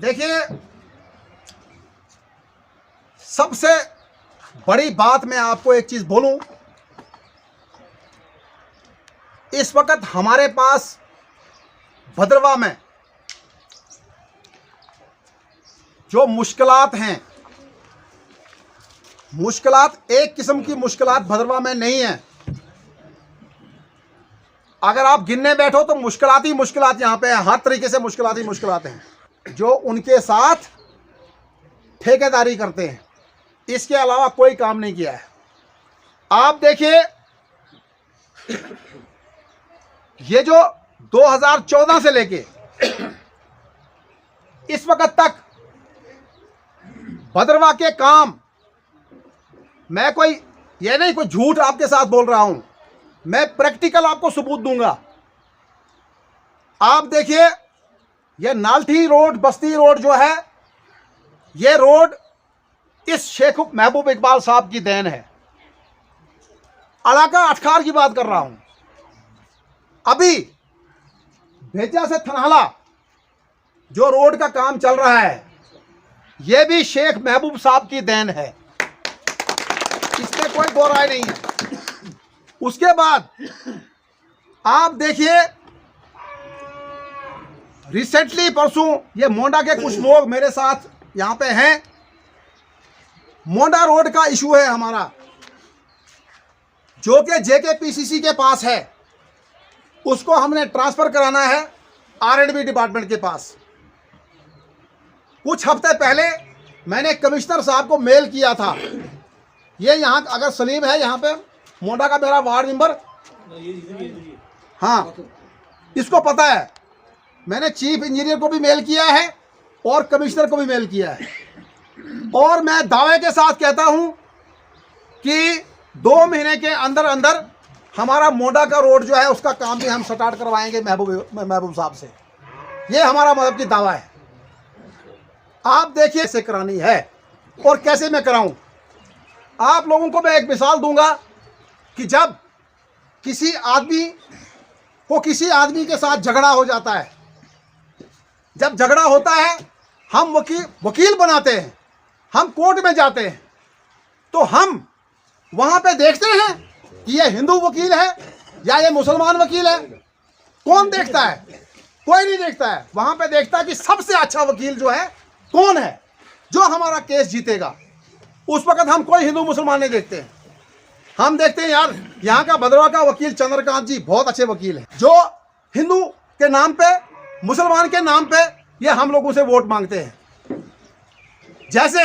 देखिए, सबसे बड़ी बात मैं आपको एक चीज बोलूं, इस वक्त हमारे पास भद्रवाह में जो मुश्किलात हैं, मुश्किलात एक किस्म की मुश्किलात भद्रवाह में नहीं है। अगर आप गिनने बैठो तो मुश्किलात ही मुश्किलात यहाँ पे है, हर तरीके से मुश्किलात ही मुश्किलात हैं जो उनके साथ ठेकेदारी करते हैं। इसके अलावा कोई काम नहीं किया है। आप देखिए, ये जो 2014 से लेके इस वक्त तक भद्रवाह के काम, मैं कोई ये नहीं कोई झूठ आपके साथ बोल रहा हूं, मैं प्रैक्टिकल आपको सबूत दूंगा। आप देखिए, ये नाल्ठी रोड, बस्ती रोड जो है, ये रोड इस शेख महबूब इकबाल साहब की देन है। इलाका अटखार की बात कर रहा हूं। अभी भेजा से थनहला जो रोड का काम चल रहा है, यह भी शेख महबूब साहब की देन है, इसमें कोई दो राय नहीं है। उसके बाद आप देखिए, रिसेंटली परसों ये मोंडा के कुछ लोग मेरे साथ यहां पे हैं। मोंडा रोड का इशू है हमारा, जो कि जेकेपीसीसी के पास है, उसको हमने ट्रांसफर कराना है आर&बी डिपार्टमेंट के पास। कुछ हफ्ते पहले मैंने कमिश्नर साहब को मेल किया था। ये यहाँ अगर सलीम है, यहाँ पे मोंडा का मेरा वार्ड मेंबर, हाँ, इसको पता है। मैंने चीफ इंजीनियर को भी मेल किया है और कमिश्नर को भी मेल किया है, और मैं दावे के साथ कहता हूं कि 2 महीने के अंदर अंदर हमारा मोंडा का रोड जो है उसका काम भी हम स्टार्ट करवाएंगे महबूब साहब से। ये हमारा मतलब की दावा है। आप देखिए कैसे करानी है और कैसे मैं कराऊं। आप लोगों को मैं एक मिसाल दूंगा कि जब किसी आदमी को किसी आदमी के साथ झगड़ा हो जाता है, जब झगड़ा होता है, हम वकील बनाते हैं, हम कोर्ट में जाते हैं, तो हम वहां पे देखते हैं कि ये हिंदू वकील है या ये मुसलमान वकील है। कौन देखता है? कोई नहीं देखता है। वहां पे देखता है कि सबसे अच्छा वकील जो है कौन है, जो हमारा केस जीतेगा। उस वक्त हम कोई हिंदू मुसलमान नहीं देखते हैं। हम देखते हैं यार, यहाँ का भद्रवाह का वकील चंद्रकांत जी बहुत अच्छे वकील हैं, जो हिंदू के नाम पे, मुसलमान के नाम पे ये हम लोगों से वोट मांगते हैं। जैसे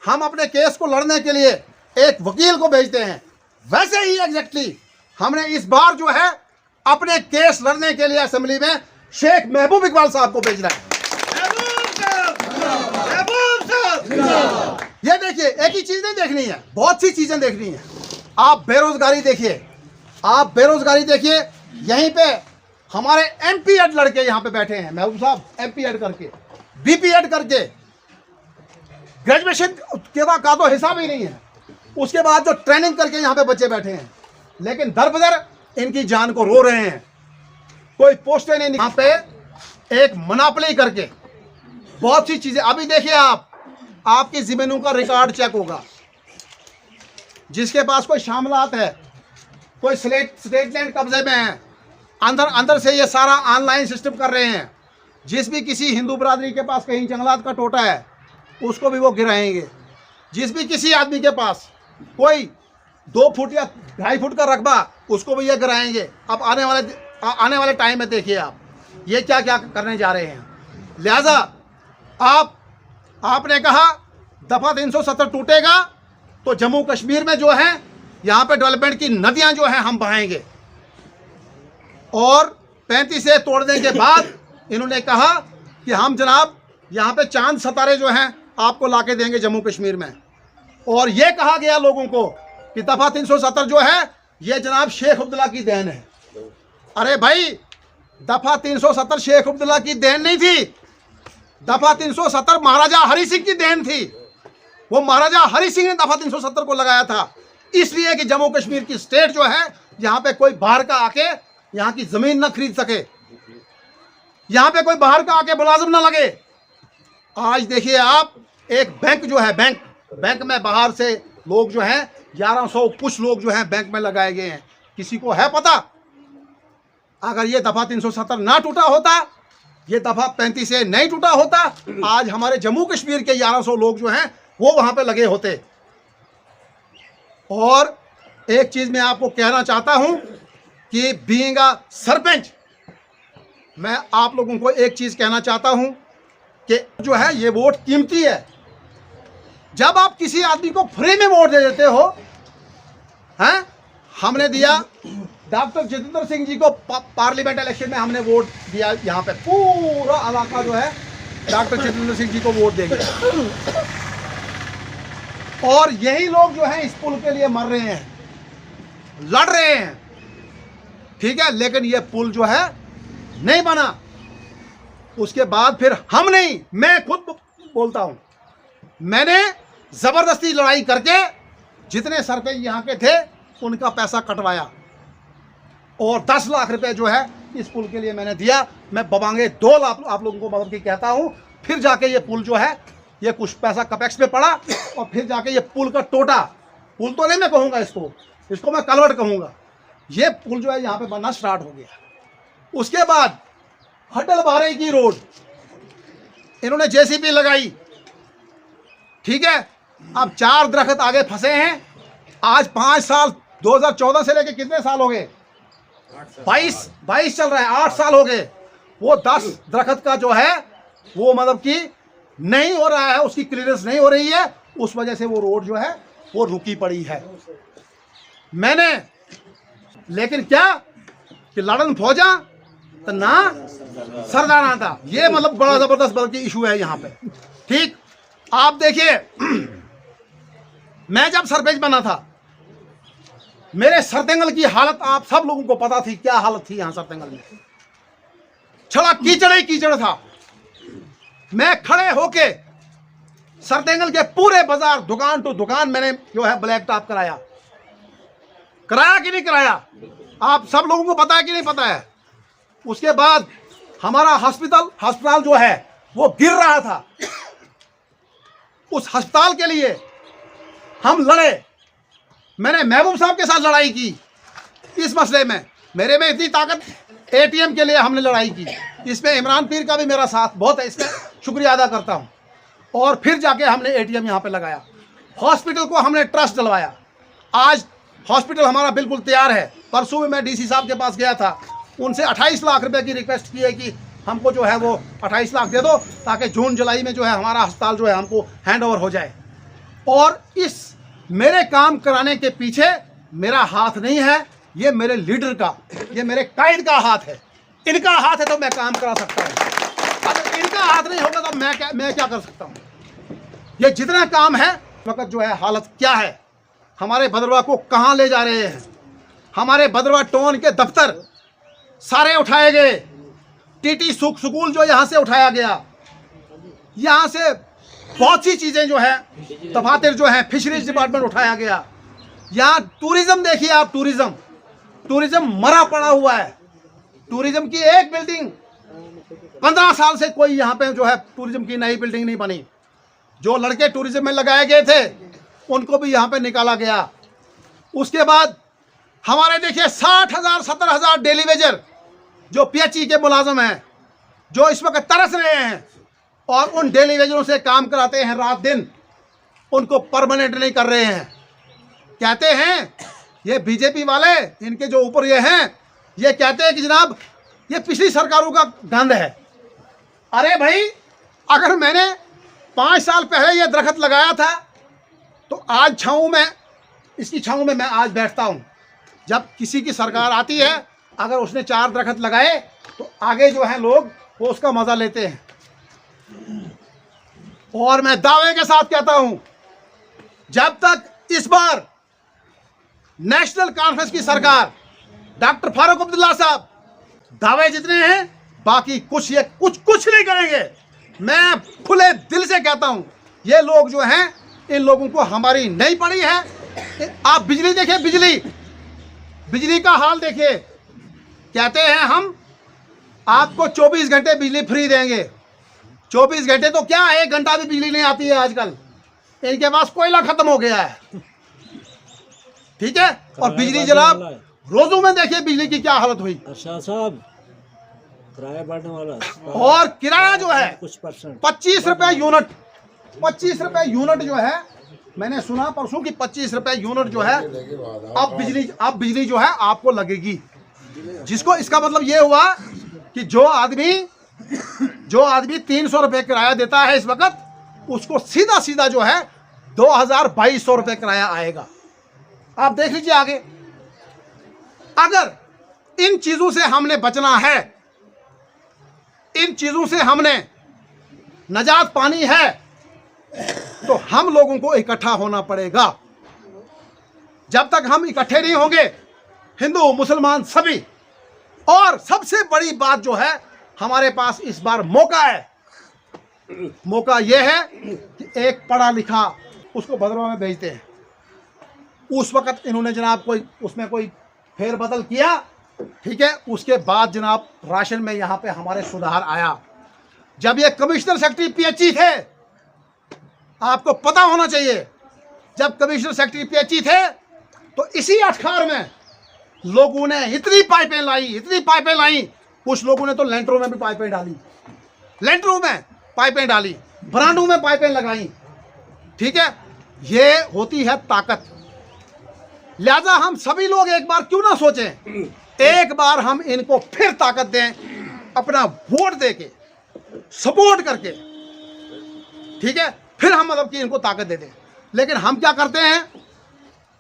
हम अपने केस को लड़ने के लिए एक वकील को भेजते हैं, वैसे ही एग्जैक्टली हमने इस बार जो है अपने केस लड़ने के लिए असेंबली में शेख महबूब इकबाल साहब को भेजना है। ये देखिए, एक ही चीज नहीं देखनी है, बहुत सी चीजें देखनी है। आप बेरोजगारी देखिए, आप बेरोजगारी देखिए। यहीं पे हमारे MP.Ed लड़के यहाँ पे बैठे हैं, महबूब साहब MP.Ed करके, B.P.Ed करके, ग्रेजुएशन का तो हिसाब ही नहीं है। उसके बाद जो ट्रेनिंग करके यहाँ पे बच्चे बैठे हैं, लेकिन दर बदर इनकी जान को रो रहे हैं। कोई पोस्टें नहीं, यहाँ पे एक मनापली करके बहुत सी चीजें। अभी देखिए, आपकी जमीनों का रिकॉर्ड चेक होगा। जिसके पास कोई शामलात है, कोई स्टेट लैंड कब्जे में है, अंदर से ये सारा ऑनलाइन सिस्टम कर रहे हैं। जिस भी किसी हिंदू बरादरी के पास कहीं जंगलात का टोटा है, उसको भी वो गिराएंगे। जिस भी किसी आदमी के पास कोई 2 फुट या 2.5 फुट का रकबा, उसको भी ये गिराएंगे। अब आने वाले टाइम में देखिए आप ये क्या क्या करने जा रहे हैं। लिहाजा आपने कहा दफा 370 टूटेगा तो जम्मू कश्मीर में जो है यहाँ पे डेवलपमेंट की नदियाँ जो हैं हम बहाएंगे। और 35 से तोड़ने के बाद इन्होंने कहा कि हम जनाब यहाँ पे चांद सितारे जो हैं आपको लाके देंगे जम्मू कश्मीर में। और ये कहा गया लोगों को कि दफा 370 जो है ये जनाब शेख अब्दुल्ला की देन है। अरे भाई, दफा 370 शेख अब्दुल्ला की देन नहीं थी, दफा 370 महाराजा हरि सिंह की देन थी। वो महाराजा हरि सिंह ने दफा 370 को लगाया था, इसलिए कि जम्मू कश्मीर की स्टेट जो है यहाँ पे कोई बाहर का आके यहाँ की जमीन ना खरीद सके, यहाँ पे कोई बाहर का आके मुलाजिम ना लगे। आज देखिए आप, एक बैंक जो है, बैंक में बाहर से लोग जो हैं 1100 कुछ लोग जो हैं बैंक में लगाए गए हैं। किसी को है पता? अगर ये दफा 370 ना टूटा होता, ये दफा 35 से नहीं टूटा होता, आज हमारे जम्मू कश्मीर के 1100 लोग जो हैं वो वहां पे लगे होते। और एक चीज मैं आपको कहना चाहता हूं कि बीइंग अ सरपंच, मैं आप लोगों को एक चीज कहना चाहता हूं कि जो है ये वोट कीमती है। जब आप किसी आदमी को फ्री में वोट दे देते हो, हैं, हमने दिया डॉक्टर जितेंद्र सिंह जी को पार्लियामेंट इलेक्शन में हमने वोट दिया। यहाँ पे पूरा इलाका जो है डॉक्टर जितेंद्र सिंह जी को वोट देंगे। और यही लोग जो हैं इस पुल के लिए मर रहे हैं, लड़ रहे हैं, ठीक है, लेकिन ये पुल जो है नहीं बना। उसके बाद फिर हम नहीं, मैं खुद बोलता हूं, मैंने जबरदस्ती लड़ाई करके जितने सरपंच यहाँ के थे उनका पैसा कटवाया और 10 लाख रुपए जो है इस पुल के लिए मैंने दिया। मैं बबांगे 2 लाख आप लोगों को मतलब कि कहता हूं, फिर जाके ये पुल जो है ये कुछ पैसा कपेक्स में पड़ा और फिर जाके ये पुल का टोटा, पुल तो नहीं मैं कहूँगा इसको मैं कलवर्ट कहूँगा, ये पुल जो है यहाँ पे बनना स्टार्ट हो गया। उसके बाद हटल बारई की रोड इन्होंने जेसीबी लगाई, ठीक है। अब 4 दरख्त आगे फंसे हैं। आज 5 साल 2014 से लेके कितने साल हो गए? 22 चल रहा है, 8 साल हो गए। वो 10 दरख्त का जो है वो मतलब कि नहीं हो रहा है, उसकी क्लियरेंस नहीं हो रही है, उस वजह से वो रोड जो है वो रुकी पड़ी है। मैंने लेकिन क्या कि लड़न फौजा तो ना सरदाना था, ये मतलब बड़ा जबरदस्त बल्कि इशू है यहाँ पे, ठीक। आप देखिए मैं जब सरपंच बना था, मेरे सरतेंगल की हालत आप सब लोगों को पता थी, क्या हालत थी यहाँ सरतेंगल में। छड़ा कीचड़ ही कीचड़ था। मैं खड़े होके सरतेंगल के पूरे बाजार दुकान टू दुकान मैंने जो है ब्लैक टॉप कराया कि नहीं कराया? आप सब लोगों को पता है कि नहीं पता है? उसके बाद हमारा अस्पताल जो है वो गिर रहा था, उस अस्पताल के लिए हम लड़े। मैंने महबूब साहब के साथ लड़ाई की इस मसले में, मेरे में इतनी ताकत, एटीएम के लिए हमने लड़ाई की। इसमें इमरान पीर का भी मेरा साथ बहुत है, इसमें शुक्रिया अदा करता हूं। और फिर जाके हमने एटीएम यहाँ पे लगाया, हॉस्पिटल को हमने ट्रस्ट दिलवाया। आज हॉस्पिटल हमारा बिल्कुल तैयार है। परसों में मैं डीसी साहब के पास गया था, उनसे 28 लाख रुपए की रिक्वेस्ट की है कि हमको जो है वो 28 लाख दे दो ताकि जून जुलाई में जो है हमारा अस्पताल जो है हमको हैंड ओवर हो जाए। और इस मेरे काम कराने के पीछे मेरा हाथ नहीं है, ये मेरे लीडर का, ये मेरे कायद का हाथ है। इनका हाथ है तो मैं काम करा सकता हूँ, अगर इनका हाथ नहीं होगा तो मैं क्या कर सकता हूँ। ये जितना काम है वक्त जो है हालत क्या है, हमारे भद्रवाह को कहाँ ले जा रहे हैं। हमारे भद्रवाह टाउन के दफ्तर सारे उठाए गए, टीटी स्कूल जो यहाँ से उठाया गया, यहाँ से बहुत सी चीज़ें जो है दफातर जो है फिशरीज डिपार्टमेंट उठाया गया। यहाँ टूरिज्म देखिए आप, टूरिज्म मरा पड़ा हुआ है। टूरिज्म की एक बिल्डिंग 15 साल से कोई यहाँ पे जो है टूरिज्म की नई बिल्डिंग नहीं बनी। जो लड़के टूरिज्म में लगाए गए थे उनको भी यहाँ पे निकाला गया। उसके बाद हमारे देखिए 60,000 70,000 डेली वेजर जो पीएचई के मुलाजम हैं, जो इस वक्त तरस रहे हैं और उन डेली वेजरों से काम कराते हैं रात दिन, उनको परमानेंट नहीं कर रहे हैं। कहते हैं ये बीजेपी वाले, इनके जो ऊपर ये हैं, ये कहते हैं कि जनाब ये पिछली सरकारों का गंद है। अरे भाई, अगर मैंने 5 साल पहले ये दरख्त लगाया था तो आज छाँव में, इसकी छाँव में मैं आज बैठता हूँ। जब किसी की सरकार आती है, अगर उसने 4 दरख्त लगाए तो आगे जो है लोग वो उसका मज़ा लेते हैं। और मैं दावे के साथ कहता हूं, जब तक इस बार नेशनल कॉन्फ्रेंस की सरकार, डॉक्टर फारूक अब्दुल्ला साहब दावे जितने हैं, बाकी कुछ नहीं करेंगे। मैं खुले दिल से कहता हूं, ये लोग जो हैं, इन लोगों को हमारी नहीं पड़ी है। आप बिजली देखिए, बिजली का हाल देखिए। कहते हैं हम आपको 24 घंटे बिजली फ्री देंगे। 24 घंटे तो क्या, 1 घंटा भी बिजली नहीं आती है आजकल। इनके पास कोयला खत्म हो गया है, ठीक है। और बिजली जनाब रोजों में देखिए बिजली की क्या हालत हुई। अच्छा साहब, किराया बढ़ने वाला। और किराया जो है कुछ परसेंट 25 रुपए यूनिट, 25 रुपए यूनिट जो है, मैंने सुना परसों कि 25 रुपए यूनिट जो है अब बिजली जो है आपको लगेगी। जिसको इसका मतलब ये हुआ कि जो आदमी 300 रुपए किराया देता है इस वक्त, उसको सीधा सीधा जो है 2200 रुपए किराया आएगा। आप देख लीजिए आगे। अगर इन चीजों से हमने बचना है, इन चीजों से हमने नजात पानी है, तो हम लोगों को इकट्ठा होना पड़ेगा। जब तक हम इकट्ठे नहीं होंगे, हिंदू मुसलमान सभी, और सबसे बड़ी बात जो है, हमारे पास इस बार मौका है। मौका यह है कि एक पढ़ा लिखा उसको भद्रवा में भेजते हैं। उस वक्त इन्होंने जनाब उसमें कोई फेरबदल किया, ठीक है। उसके बाद जनाब राशन में यहाँ पे हमारे सुधार आया। जब ये कमिश्नर सेक्रेटरी पीएचई थे, आपको पता होना चाहिए, जब कमिश्नर सेक्रेटरी पीएचई थे तो इसी अखबार में लोगों ने इतनी पाइपें लाई, कुछ लोगों ने तो लेंटरों में भी पाइपें डाली, लेंटरों में पाइपें डाली, बरांडों में पाइपें लगाई, ठीक है। ये होती है ताकत। लिहाजा हम सभी लोग एक बार क्यों ना सोचें, एक बार हम इनको फिर ताकत दें, अपना वोट देके, सपोर्ट करके, ठीक है। फिर हम मतलब कि इनको ताकत दे दें। लेकिन हम क्या करते हैं,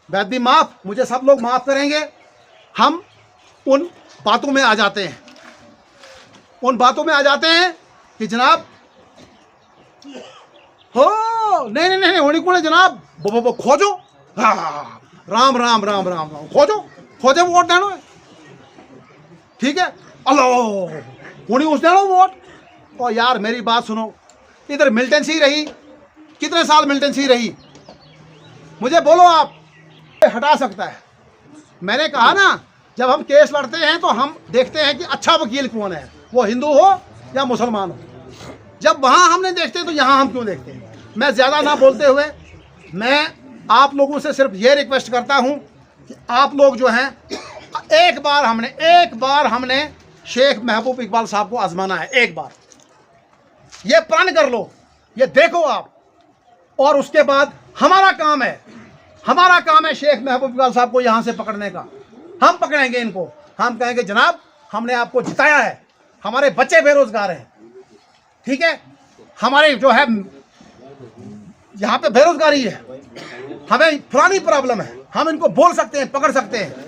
वैद्य माफ, मुझे सब लोग माफ करेंगे, हम उन बातों में आ जाते हैं, कि जनाब हो नहीं होनी को जनाब खोजो, हाँ राम राम राम राम राम, खोजो वोट देना है, ठीक है। अल्लाह होनी उस देना वोट। और यार मेरी बात सुनो, इधर मिलिटेंसी रही, कितने साल मिलिटेंसी रही, मुझे बोलो आप, हटा सकता है। मैंने कहा ना, जब हम केस लड़ते हैं तो हम देखते हैं कि अच्छा वकील कौन है, वो हिंदू हो या मुसलमान हो। जब वहाँ हमने देखते हैं तो यहाँ हम क्यों देखते हैं। मैं ज़्यादा ना बोलते हुए, मैं आप लोगों से सिर्फ ये रिक्वेस्ट करता हूँ कि आप लोग जो हैं, एक बार हमने शेख महबूब इकबाल साहब को आजमाना है। एक बार ये प्रण कर लो, ये देखो आप, और उसके बाद हमारा काम है शेख महबूब इकबाल साहब को यहाँ से पकड़ने का। हम पकड़ेंगे इनको, हम कहेंगे जनाब हमने आपको जिताया है, हमारे बच्चे बेरोजगार हैं, ठीक है, हमारे जो है यहाँ पे बेरोजगारी है, हमें पुरानी प्रॉब्लम है, हम इनको बोल सकते हैं, पकड़ सकते हैं।